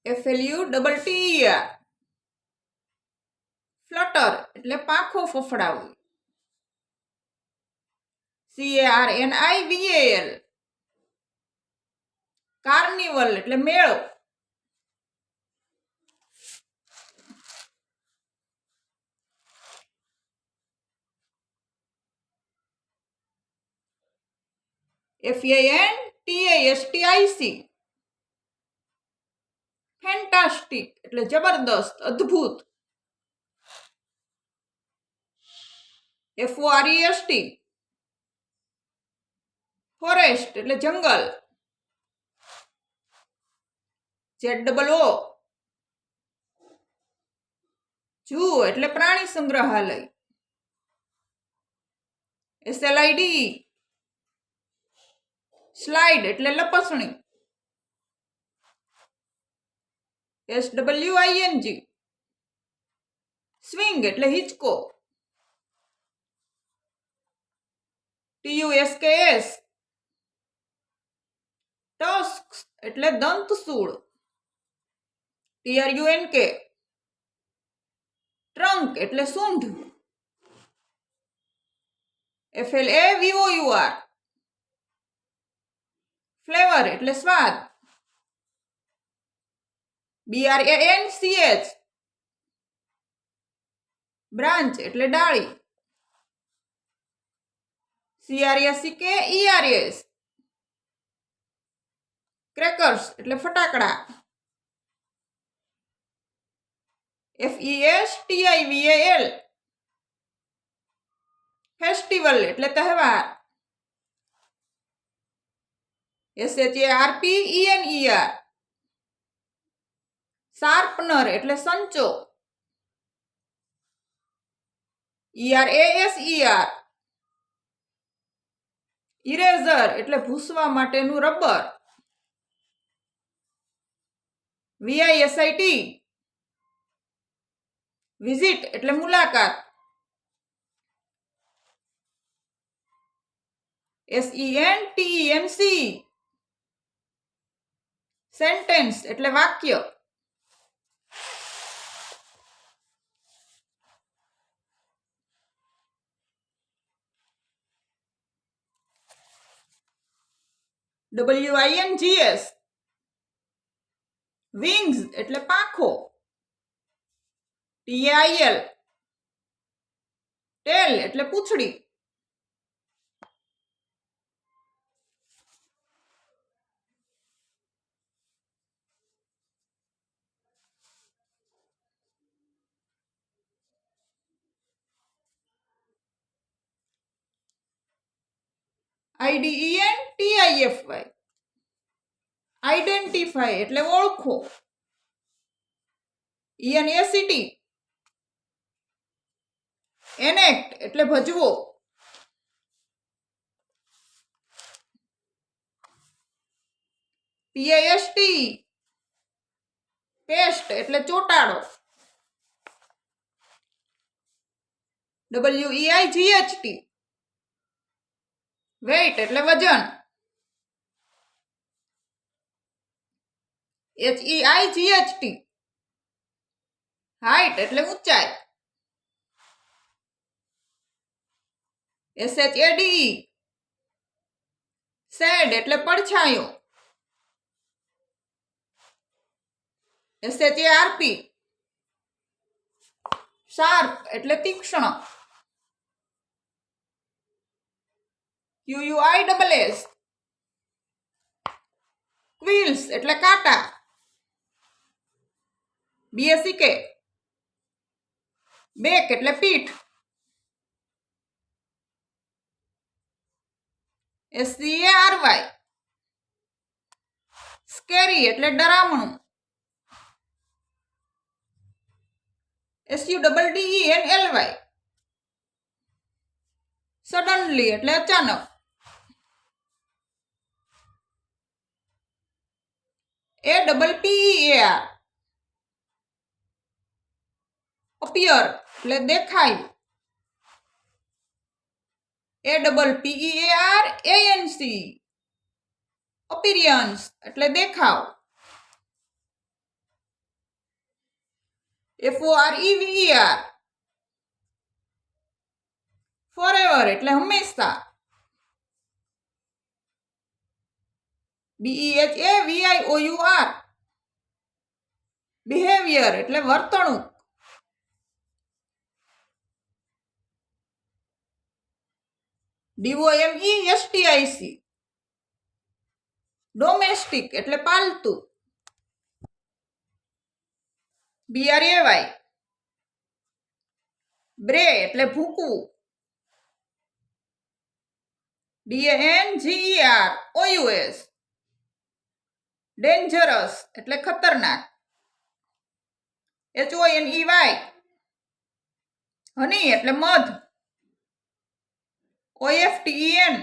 FLUTTER flutter એટલે પાંખો ફફડાવવી. CARNIVAL carnival એટલે મેળો. FANTASTIC ફેન્ટાસ્ટિક એટલે જબરદસ્ત, અદ્ભુત. FOREST ફોરેસ્ટ એટલે જંગલ. ZOO ઝૂ એટલે પ્રાણી સંગ્રહાલય. SLID સ્લાઇડ એટલે લપસણી. SWING સ્વિંગ એટલે હિંચકો. TUSKS ટસ્ક એટલે દંતસૂળ. TRUNK ટ્રંક એટલે સૂંઢ. FLAVOUR ફ્લેવર એટલે સ્વાદ. BRANCH બ્રાન્ચ એટલે ડાળી. CRACKERS ક્રેકર્સ એટલે ફટાકડા. FESTIVAL ફેસ્ટિવલ એટલે તહેવાર. SHARPENER શાર્પનર એટલે સંચો. ERASER ઇરેઝર એટલે ભૂસવા માટેનું રબર. VISIT વિઝિટ એટલે મુલાકાત. SENTENCE સેન્ટેન્સ એટલે વાક્ય. WINGS વિંગ્સ એટલે પાંખો. TAIL ટેલ એટલે પૂંછડી. IDENTIFY આઈડેન્ટિફાય એટલે ઓળખો. ENACT એનેક્ટ એટલે ભજવો. PAST પેસ્ટ એટલે ચોટાડો. WEIGHT વેઇટ એટલે વજન. HEIGHT હાઈટ એટલે ઊંચાઈ. SHADE શેડ એટલે પડછાયો. SHARP શાર્પ એટલે તીક્ષ્ણ. QUISS ક્વિલ્સ એટલે કાંટા. BACK બેક એટલે પીઠ. SCARY સ્કેરી એટલે ડરામણું. SUDDENLY સડનલી એટલે અચાનક. APPEAR અપિયર એટલે દેખાય. APPERANC અપિરિયન્સ એટલે દેખાવ. FOREVER ફોરએવર એટલે હંમેશા. BEHAVIOUR બિહેવિયર એટલે વર્તણૂક. DOMESTIC ડોમેસ્ટિક એટલે પાલતુ. BRAY બ્રે એટલે ભૂકવું. DANGEROUS ડેન્જરસ એટલે ખતરનાક. HONEY હની એટલે મધ. OFTEN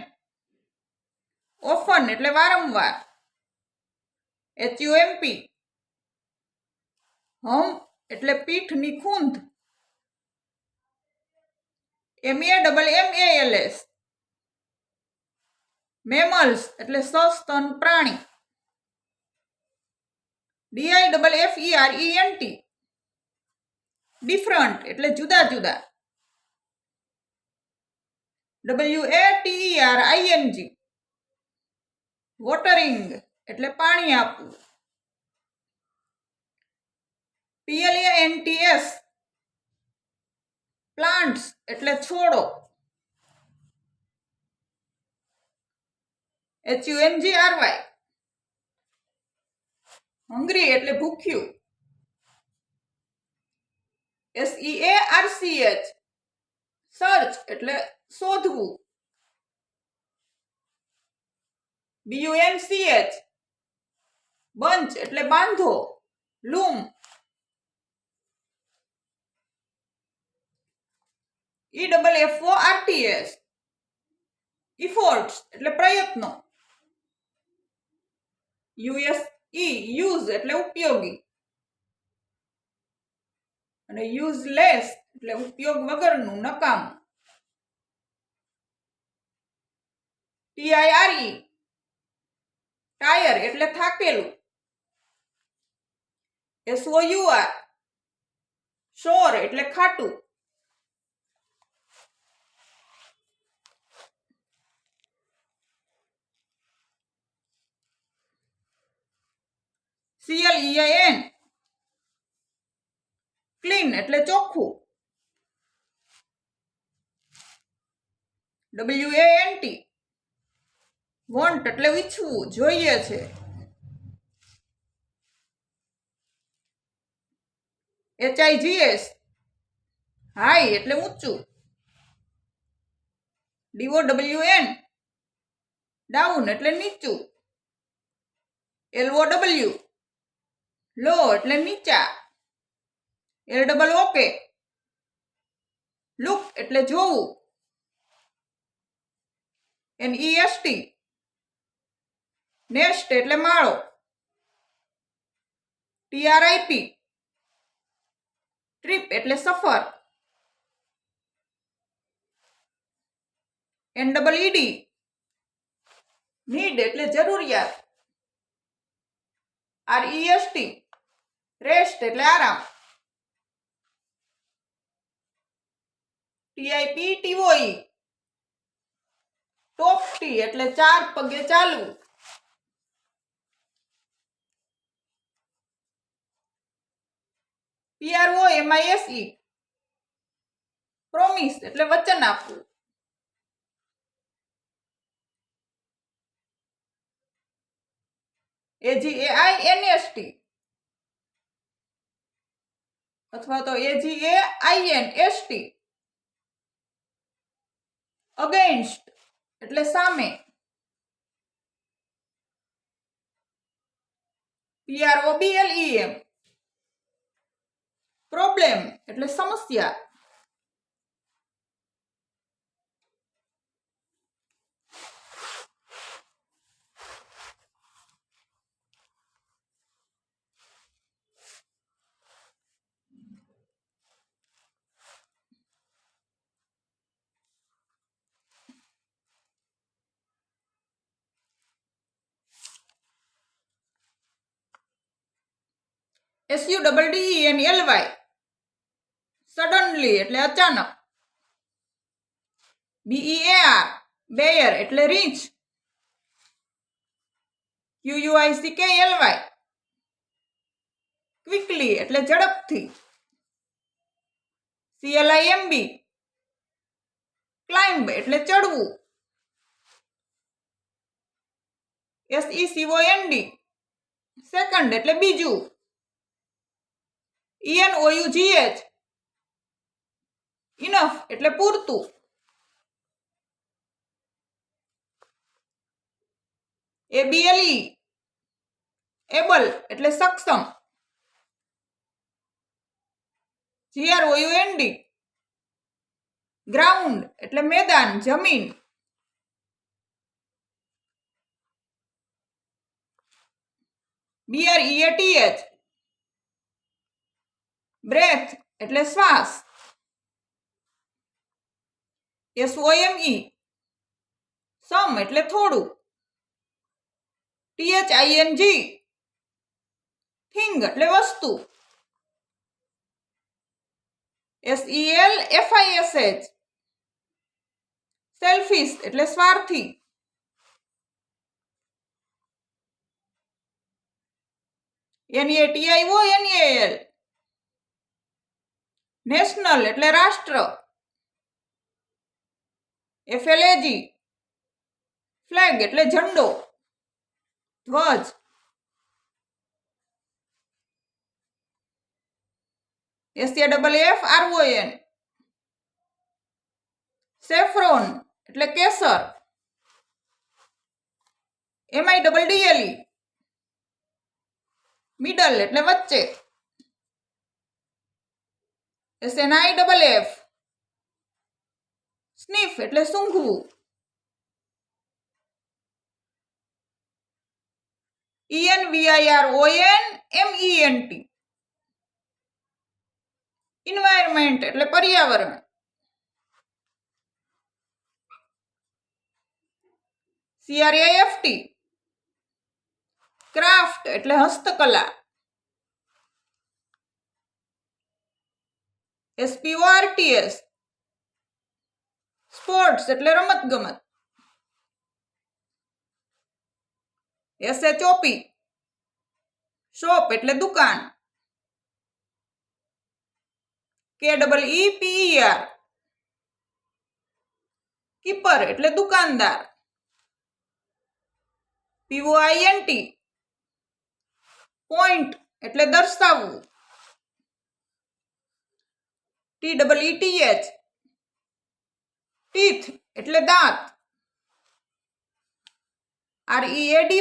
ઓફન એટલે વારંવાર. HUMP હમ્પ એટલે પીઠની ખૂંધ. MEMMALS મેમલ્સ એટલે સસ્તન પ્રાણી. DIFFERENT ડિફરન્ટ એટલે જુદા જુદા. WATERING વોટરિંગ એટલે પાણી આપવું. PLANTS પ્લાન્ટ્સ એટલે છોડો. HUNGRY હંગ્રી એટલે ભૂખ્યું. SEARCH સર્ચ એટલે શોધવું. BUNCH બંચ એટલે બાંધો. લૂમ. EFFORTS ઇફોર્ટ્સ એટલે પ્રયત્નો. USE યુઝ એટલે ઉપયોગી. અને યુઝલેસ એટલે ઉપયોગ વગરનું, નકામું. TIRE ટાયર એટલે થાકેલું. SOUR શોર એટલે ખાટું. CLEAN ક્લીન એટલે ચોખ્ખું. WANT વોન્ટ એટલે ઈચ્છવું, જોઈએ છે. HIGS હાઈ એટલે ઊંચું. DOWN ડાઉન એટલે નીચું. LOW લો એટલે નીચા. LOOK લુક એટલે જોવું. NEST નેસ્ટ એટલે માળો. TRIP ટ્રીપ એટલે સફર. NEED નીડ એટલે જરૂરિયાત. REST રેસ્ટ એટલે આરામ. TIPTOE ટોપ ટી એટલે 4 પગે ચાલવું. PROMISE પ્રોમિસ એટલે વચન આપવું. AGAINST અથવા તો AGAINST અગેન્સ્ટ એટલે સામે. PROBLEM પ્રોબ્લેમ એટલે સમસ્યા. SUDDENLY સડનલી એટલે અચાનક. BEAR બેયર એટલે રીંછ. QUICKLY ક્વિકલી એટલે ઝડપથી. CLIMB ક્લાઇમ્બ એટલે ચડવું. SECOND સેકન્ડ એટલે બીજું. ENOUGH ઇનફ એટલે પૂરતું. ABLE એબલ એટલે સક્ષમ. GROUND ગ્રાઉન્ડ એટલે મેદાન, જમીન. BREATH બ્રેથ એટલે શ્વાસ. SOME સમ એટલે થોડું. THING થિંગ એટલે વસ્તુ. SELFISH સેલ્ફિશ એટલે સ્વાર્થી. NATIONAL નેશનલ એટલે રાષ્ટ્ર. FLAG ફ્લેગ એટલે ઝંડો, ધ્વજ. SAFFRON સેફ્રોન એટલે કેસર. MIDDLE મિડલ એટલે વચ્ચે. SNIFF સ્નિફ એટલે સૂંઘવું. ENVIRONMENT એન્વાયરમેન્ટ એટલે પર્યાવરણ. CRAFT ક્રાફ્ટ એટલે હસ્તકલા. SPORTS સ્પોર્ટ્સ એટલે રમતગમત. SHOP શોપ એટલે દુકાન. KEEPER કીપર એટલે દુકાનદાર. POINT પોઈન્ટ એટલે દર્શાવવું. TEETH ટીથ એટલે દાંત. READY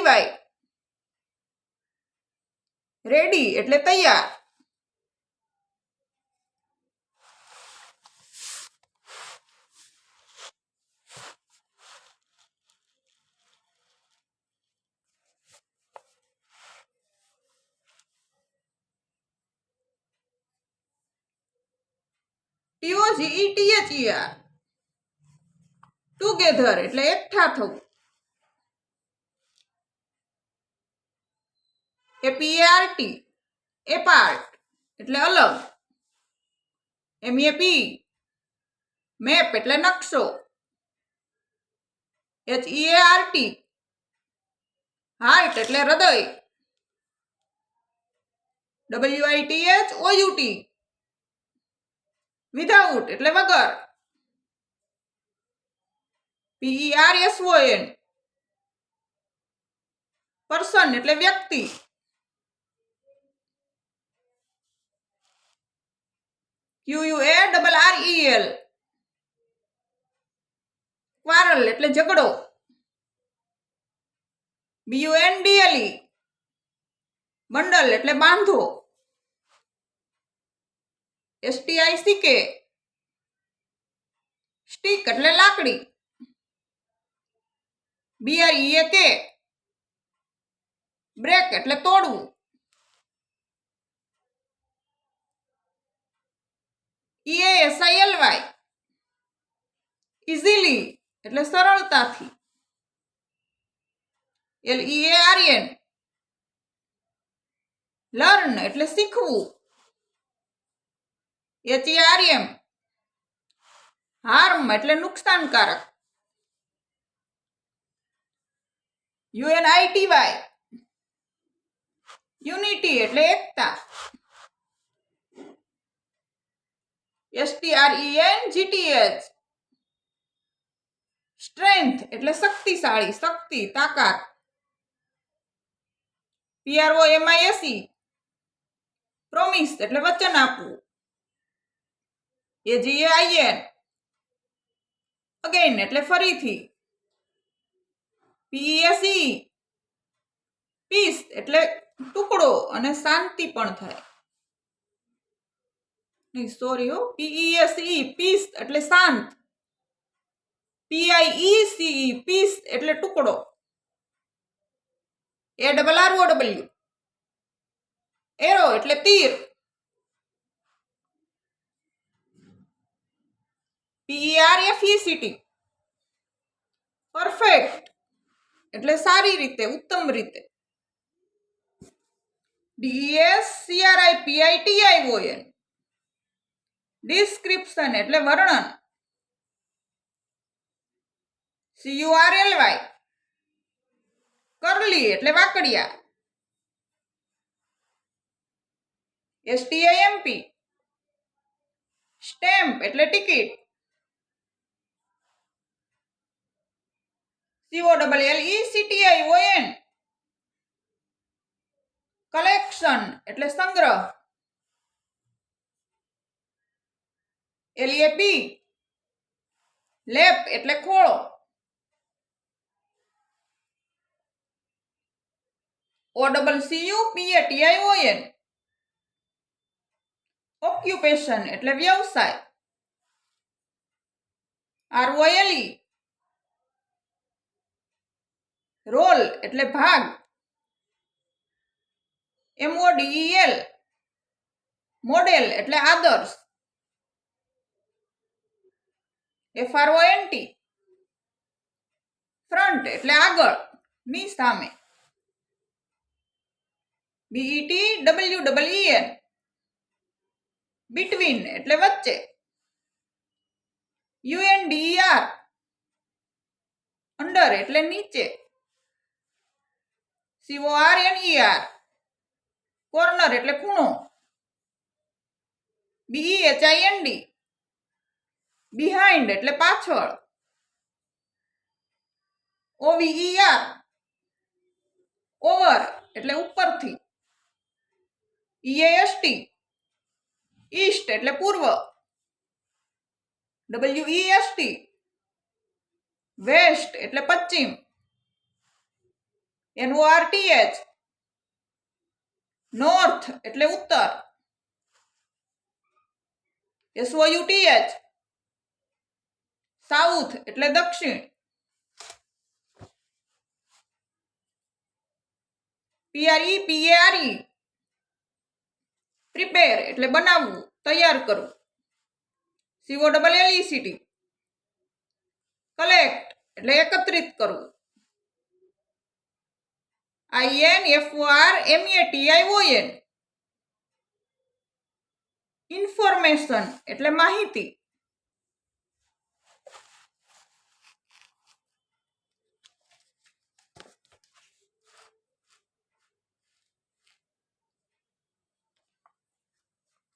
રેડી એટલે તૈયાર. TOGETHER ટુગેધર એટલે એકઠા થવું. APART એપાર્ટ એટલે અલગ. MEP મેપ એટલે નકશો. HEART હાર્ટ એટલે હૃદય. WITHOUT વિધાઉટ એટલે વગર. PERSON પર્સન એટલે વ્યક્તિ. QUARREL ક્વારલ એટલે ઝઘડો. BUNDLE બંડલ એટલે બાંધો. STICK સ્ટીક એટલે લાકડી. BREAK બ્રેક એટલે તોડવું. EASILY ઇઝીલી એટલે સરળતાથી. LEARN લર્ન એટલે શીખવું. HERM હાર્મ એટલે નુકસાનકારક. યુએનઆઈટીવાય યુનિટી એટલે એકતા. STRENGTH સ્ટ્રેન્થ એટલે શક્તિશાળી, શક્તિ, તાકાત. PROMISE પ્રોમિસ એટલે વચન આપવું. AGAIN અગેન એટલે ફરીથી. PESE પીસ એટલે ટુકડો અને શાંતિ પણ થાય. નહીં સોરી PESE પીસ એટલે શાંત. PIECE પીસ એટલે ટુકડો. ARROW એરો એટલે તીર. PERFECT પરફેક્ટ એટલે સારી રીતે, ઉત્તમ રીતે. DESCRIPITION ડિસ્ક્રિપ્શન એટલે વર્ણન. CURLY કરલી એટલે વાકડિયા. STAMP સ્ટેમ્પ એટલે ટિકિટ. COLLECTION કલેક્શન એટલે સંગ્રહ. LAP લેપ એટલે ખોળો. OCCUPATION ઓક્યુપેશન એટલે વ્યવસાય. ROLE રોલ એટલે ભાગ. MODEL મોડેલ એટલે આદર્શ. FRONT ફ્રન્ટ એટલે આગળ, ની સામે. BETWEEN બિટવીન એટલે વચ્ચે. UNDER અંડર એટલે નીચે. CORNER કોર્નર એટલે ખૂણો. BEHIND બિહાઇન્ડ એટલે પાછળ. OVER ઓવર એટલે ઉપરથી. EAST ઈસ્ટ એટલે પૂર્વ. WEST વેસ્ટ એટલે પશ્ચિમ. NORTH નોર્થ એટલે ઉત્તર. SOUTH સાઉથ એટલે દક્ષિણ. PREPARE પ્રિપેર એટલે બનાવવું, તૈયાર કરવું. COLLECT કલેક્ટ એટલે એકત્રિત કરવું. INFORMATION ઇન્ફોર્મેશન એટલે માહિતી.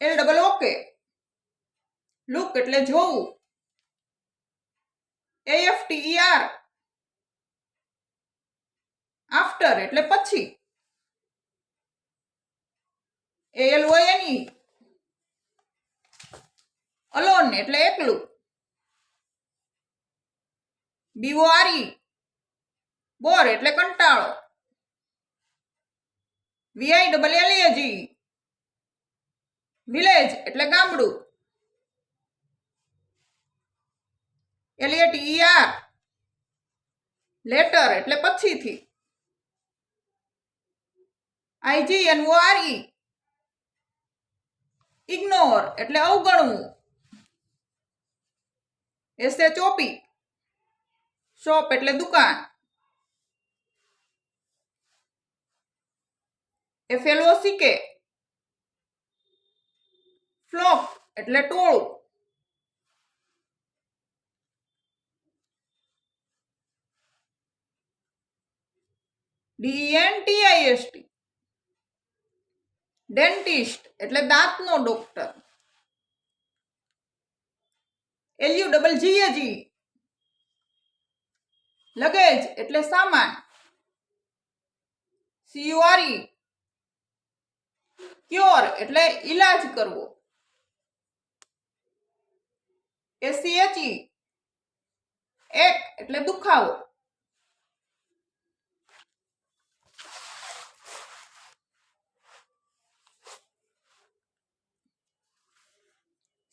LOOK લુક એટલે જોવું. AFTER આફ્ટર એટલે પછી. ALONE અલોન એટલે એકલું. BORE બોર એટલે કંટાળો. VILLAGE વિલેજ એટલે ગામડું. LATER લેટર એટલે પછીથી. IGNORE ઇગ્નોર એટલે અવગણવું. SHOP શોપ એટલે દુકાન. FLOCK ફ્લોક એટલે ટોળું. DENTIST ડેન્ટિસ્ટ એટલે દાંતનો ડોક્ટર. LUGGE લગેજ એટલે સામાન. CURE ક્યોર એટલે ઈલાજ કરવો. SCHE એક એટલે દુખાવો.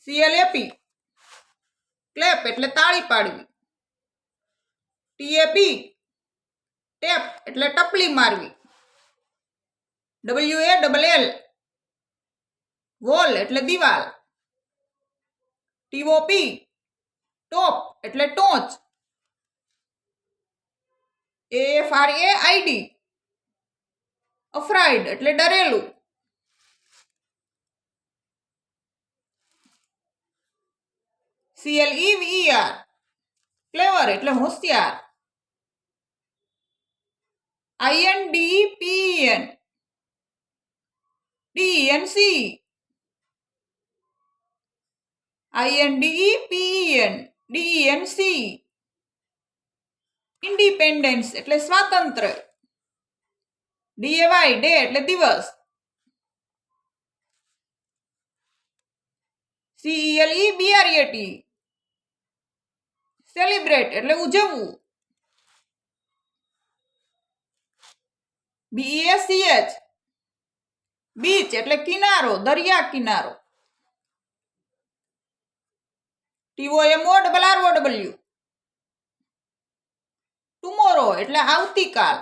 CLAP ક્લેપ એટલે તાળી પાડવી. TAP ટેપ એટલે ટપલી મારવી. WALL વોલ એટલે દિવાલ. TOP ટોપ એટલે ટોચ. AFRAID અફ્રાઈડ એટલે ડરેલું. CLEVER ક્લેવર એટલે હોશિયાર. INDEPEN DENC INDEPEN DENC independence એટલે સ્વાતંત્ર્ય. DAY ડે એટલે દિવસ. CELEBRAT સેલિબ્રેટ એટલે ઉજવવું. BEACH બીચ એટલે કિનારો, દરિયા કિનારો. TOMORROW ટુમોરો એટલે આવતીકાલ.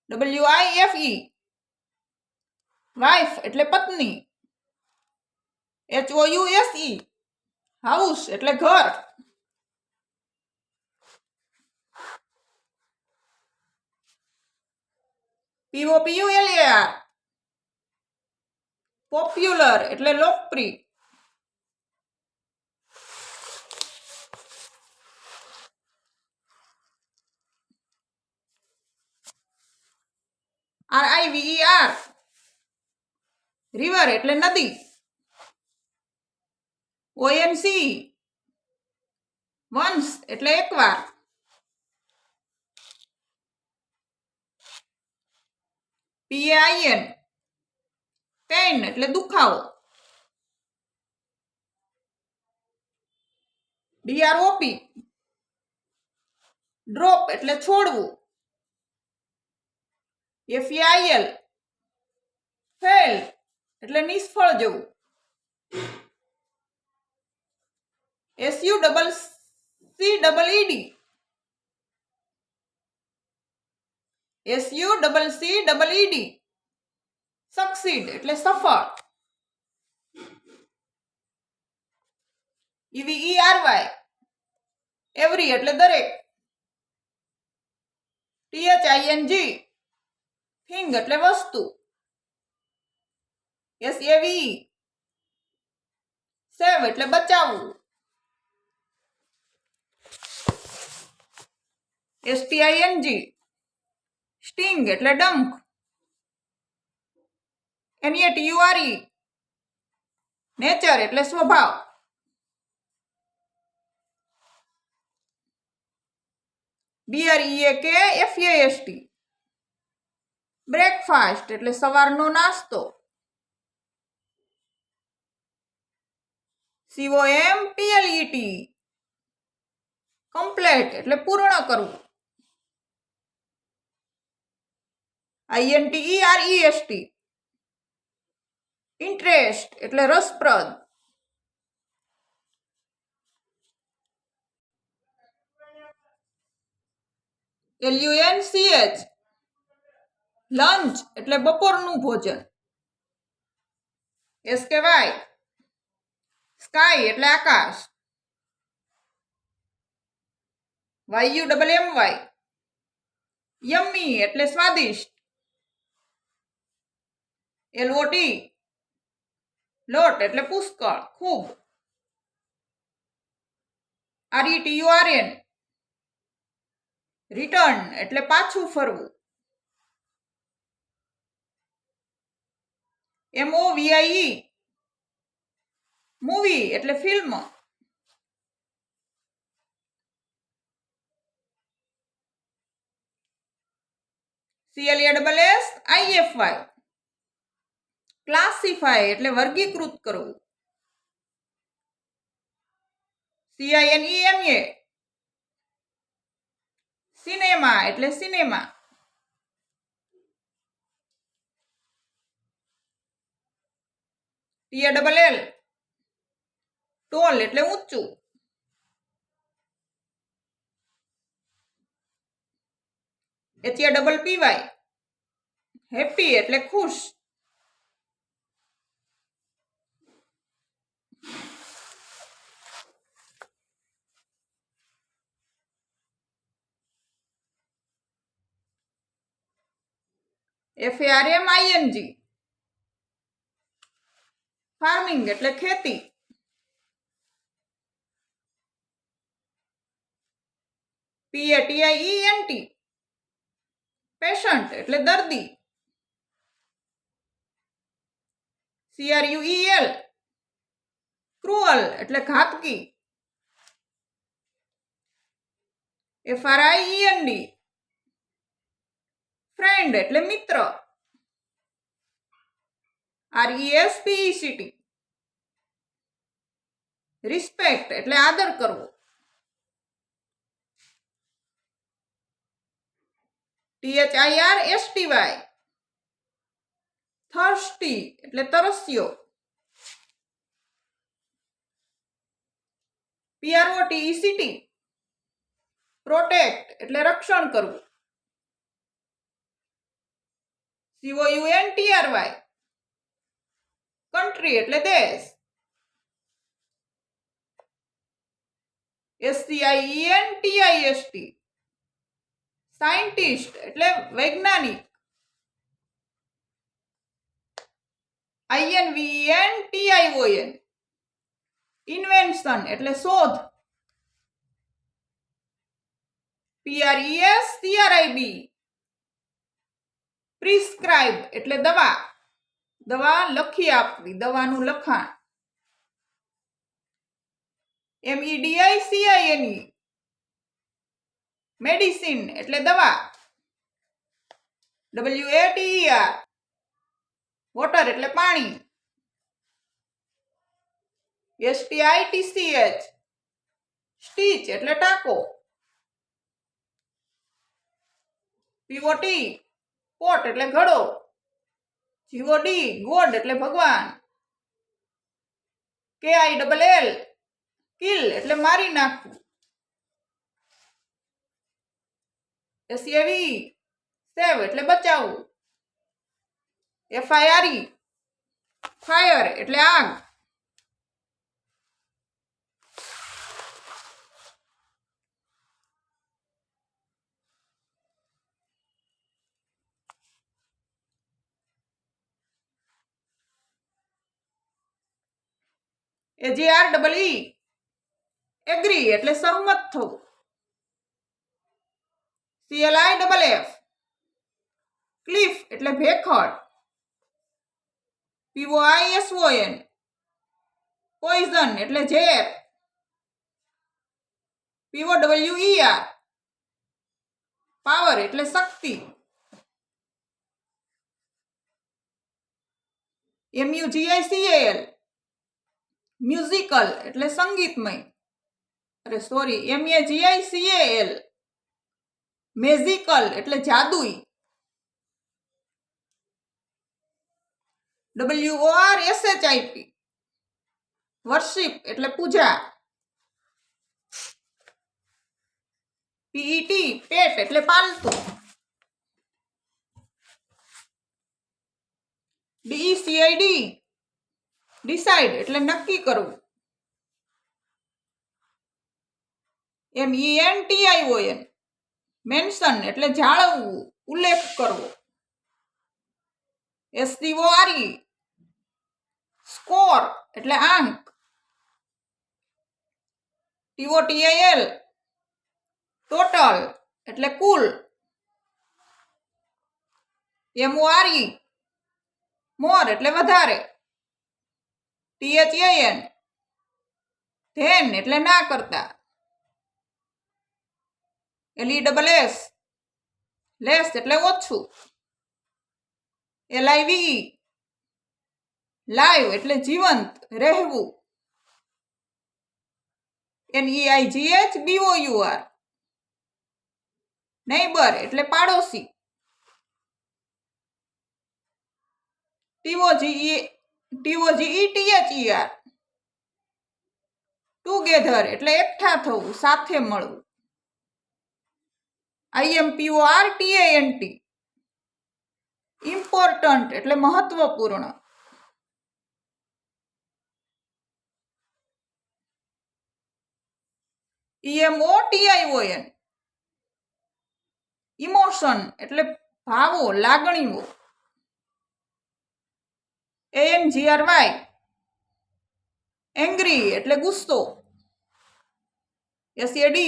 WIFE વાઇફ એટલે પત્ની. HOUSE હાઉસ એટલે ઘર. POPULAR પોપ્યુલર એટલે લોકપ્રિય. RIVER રિવર એટલે નદી. ONC વન્સ એટલે એકવાર. PAIN પેઇન એટલે દુખાવો. DROP ડ્રોપ એટલે છોડવું. FAIL ફેલ એટલે નિષ્ફળ જવું. SUCCED સક્સીડ એટલે સફળ. EVERY એવરી એટલે દરેક. THING થિંગ એટલે વસ્તુ. SAVE સેવ એટલે બચાવવું. STING સ્ટિંગ એટલે ડંખ. NATURE નેચર એટલે સ્વભાવ. BREAKFAST બ્રેકફાસ્ટ એટલે સવારનો નાસ્તો. COMPLET કમ્પ્લેટ એટલે પૂર્ણ કરવું. INTEREST ઇન્ટરેસ્ટ એટલે રસપ્રદ. LUNCH લંચ એટલે બપોરનું ભોજન. SKY સ્કાય એટલે આકાશ. YUMMY યમ્મી એટલે સ્વાદિષ્ટ. LOT લોટ એટલે પુષ્કળ, ખૂબ. RETURN રિટર્ન એટલે પાછું ફરવું. MOVIE મૂવી એટલે ફિલ્મ. CLASSIFY ક્લાસિફાય એટલે વર્ગીકૃત કરવું. CINEMA સિનેમા એટલે સિનેમા. TALL ટોલ એટલે ઊંચું. HAPPY હેપી એટલે ખુશ. FARMING ફાર્મિંગ એટલે ખેતી. PATIENT પેશન્ટ એટલે દર્દી. CRUEL ક્રુઅલ એટલે ઘાતકી. FRIEND ફ્રેન્ડ એટલે મિત્ર. RESPECT રિસ્પેક્ટ એટલે આદર કરવો. THIRSTY થર્સ્ટી એટલે તરસ્યો. PROTECT પ્રોટેક્ટ એટલે રક્ષણ કરવું. COUNTRY કન્ટ્રી એટલે દેશ. SCIENTIST સાયન્ટિસ્ટ એટલે વૈજ્ઞાનિક. INVENTION ઇન્વેન્શન એટલે શોધ. PRESCRIB પ્રિસ્ક્રાઇબ એટલે દવા. દવા લખી આપવી, દવાનું લખાણ. MEDICINE મેડિસિન એટલે દવા. WATER વોટર એટલે પાણી. STITCH સ્ટીચ એટલે ટાંકો. POT પોટ એટલે ઘડો. GOD ગોડ એટલે ભગવાન. KILL કિલ એટલે મારી નાખવું. SAV સેવ એટલે બચાવવું. FIRE ફાયર એટલે આગ. AGREE એગ્રી એટલે સહમત થવું. CLIFF ક્લિફ એટલે ભેખડ. POISON પોઈઝન એટલે ઝેર. POWER પાવર એટલે શક્તિ. MUGICAL મ્યુઝિકલ એટલે સંગીતમય. MAGICAL મેઝિકલ એટલે જાદુઈ. WORSHIP વર્શિપ એટલે પૂજા. PET પેટ એટલે પાલતું. DECID ડિસાઇડ એટલે નક્કી કરવું. MENTION મેન્શન એટલે જાળવવું, ઉલ્લેખ કરવો. SCORE સ્કોર એટલે આંક. TOTAL ટોટલ એટલે કુલ. MORE મોર એટલે વધારે. THAN ધેન એટલે ના કરતા. LESS લેસ એટલે ઓછું. LIVE લાઈવ એટલે જીવંત, રહેવું. NEIGHBOUR નેબર એટલે પાડોશી. TOGETHER ટુગેધર એટલે એકઠા થવું, સાથે મળવું. IMPORTANT ઇમ્પોર્ટન્ટ એટલે મહત્વપૂર્ણ. EMOTION ઇમોશન એટલે ભાવો, લાગણીઓ. ANGRY એંગ્રી એટલે ગુસ્સો. SAD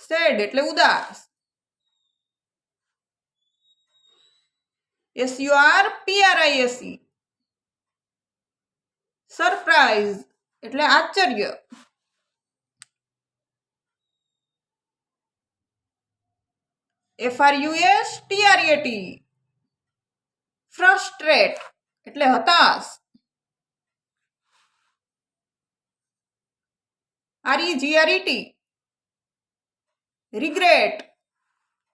સેડ એટલે ઉદાસ. SURPRISE સરપ્રાઈઝ એટલે આશ્ચર્ય. FRUSTRAT ફ્રસ્ટ્રેટ એટલે હતાશ. REGRET રિગ્રેટ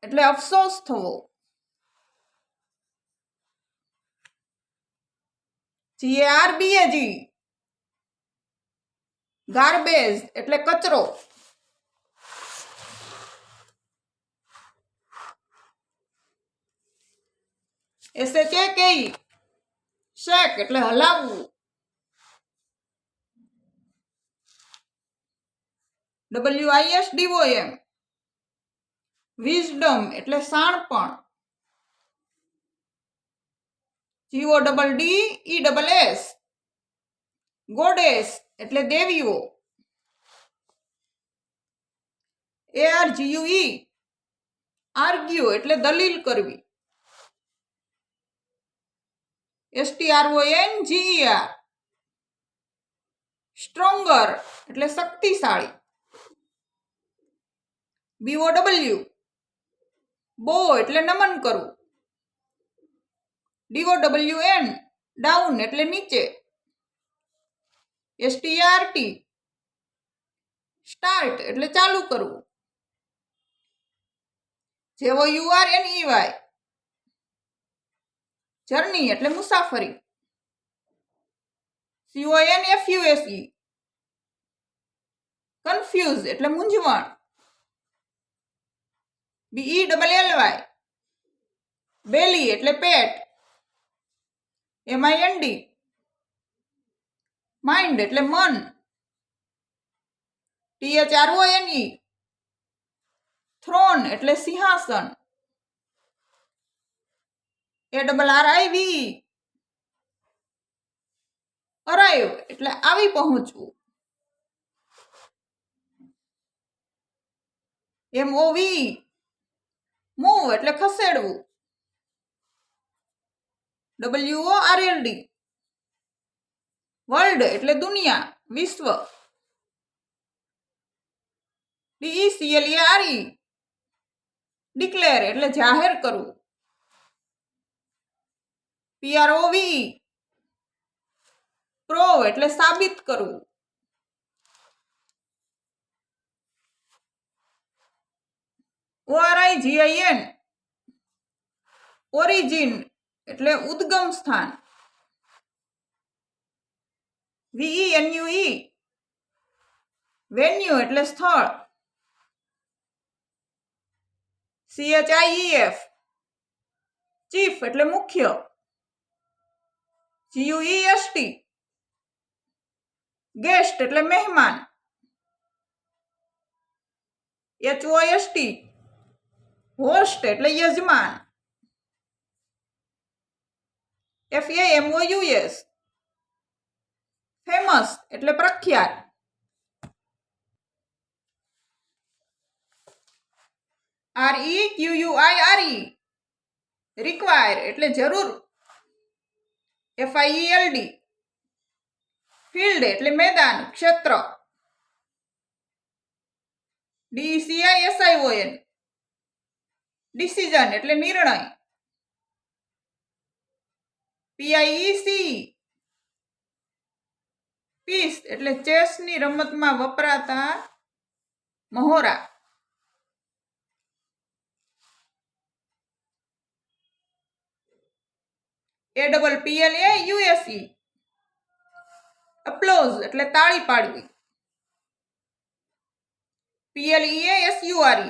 એટલે અફસોસ થવો. GARBAG ગાર્બેજ એટલે કચરો. SHAK શેક એટલે હલાવવું. WISDOM વિઝડમ એટલે શાણપણ. GODDESS ગોડેસ એટલે દેવીઓ. ARGUE આર્ગ્યુ એટલે દલીલ કરવી. STRONGER સ્ટ્રોંગર એટલે શક્તિશાળી. BOW બો એટલે નમન કરવું. DOWN ડાઉન એટલે નીચે. START સ્ટાર્ટ એટલે ચાલુ કરવું. JOURNEY જર્ની એટલે મુસાફરી. CONFUSE કન્ફ્યુઝ એટલે મૂંઝવણ. BELLY બેલી એટલે પેટ. MIND માઇન્ડ એટલે મન. THRONE થ્રોન એટલે સિંહાસન. ARRIVE અરાઈવ એટલે આવી પહોંચવું. MOVE મૂવ એટલે ખસેડવું. WORLD વર્લ્ડ એટલે દુનિયા, વિશ્વ. DECLARE ડિક્લેર એટલે જાહેર કરવું. PROVE પ્રોવ એટલે સાબિત કરવું. ORIGIN ઓરિજિન એટલે ઉદ્ગમ સ્થાન. VENUE વેન્યુ એટલે સ્થળ. CHIEF ચીફ એટલે મુખ્ય. GUEST ગેસ્ટ એટલે મહેમાન. HOST હોસ્ટ એટલે યજમાન. FAMOUS ફેમસ એટલે પ્રખ્યાત. REQUIRE રિક્વાયર એટલે જરૂર. FIELD ફિલ્ડ એટલે મેદાન, ક્ષેત્ર. DECISION ડિસિઝન એટલે નિર્ણય. PIECE પીસ એટલે ચેસની રમતમાં વપરાતા મહોરા. APPLAUSE અપ્લોઝ એટલે તાળી પાડવી. PLEASURE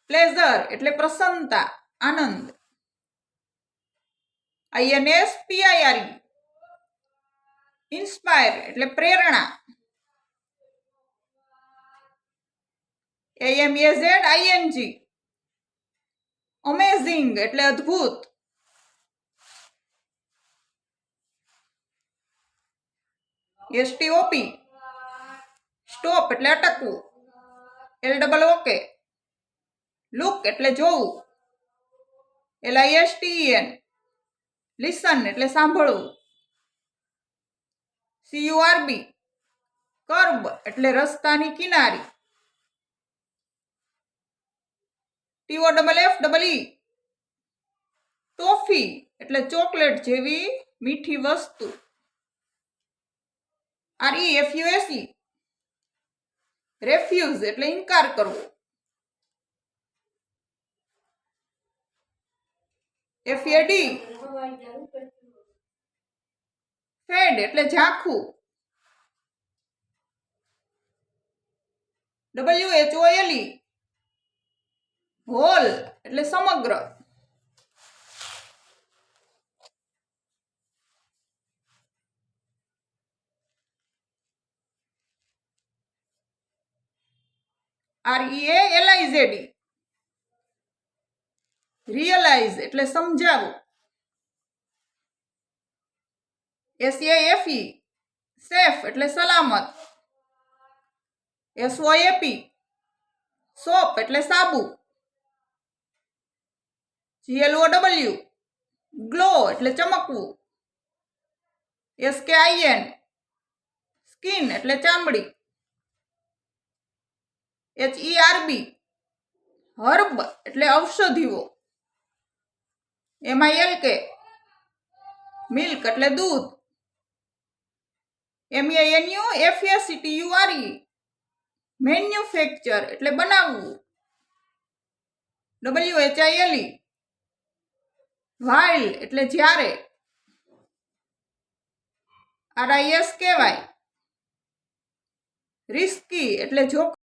પ્લેઝર એટલે પ્રસન્નતા, આનંદ. INSPIRE ઇન્સ્પાયર એટલે પ્રેરણા. AMAZING અમેઝિંગ એટલે અદ્ભુત. STOP સ્ટોપ એટલે અટકવું. LOOK લુક એટલે જોવું. LISTEN લિસન એટલે સાંભળવું. CURB કર્બ એટલે રસ્તાની કિનારી. TOFFE ટોફી એટલે ચોકલેટ જેવી મીઠી વસ્તુ. REFUSE રેફ્યુઝ એટલે ઇનકાર કરવો. FAD ફેડ એટલે ઝાંખું. WHOLE હોલ એટલે સમગ્ર. REALIZED રિયલાઇઝ એટલે સમજાવવું. SAFE સેફ એટલે સલામત. SOAP સોપ એટલે સાબુ. GLOW ગ્લો એટલે ચમકવું. SKIN સ્કિન એટલે ચામડી. HERB હર્બ એટલે ઔષધિઓ. MILK મિલ્ક એટલે દૂધ. MANUFACTURE મેન્યુફેક્ચર એટલે બનાવવું. WHILE while એટલે જ્યારે. RISKY રિસ્કી એટલે જોખમ.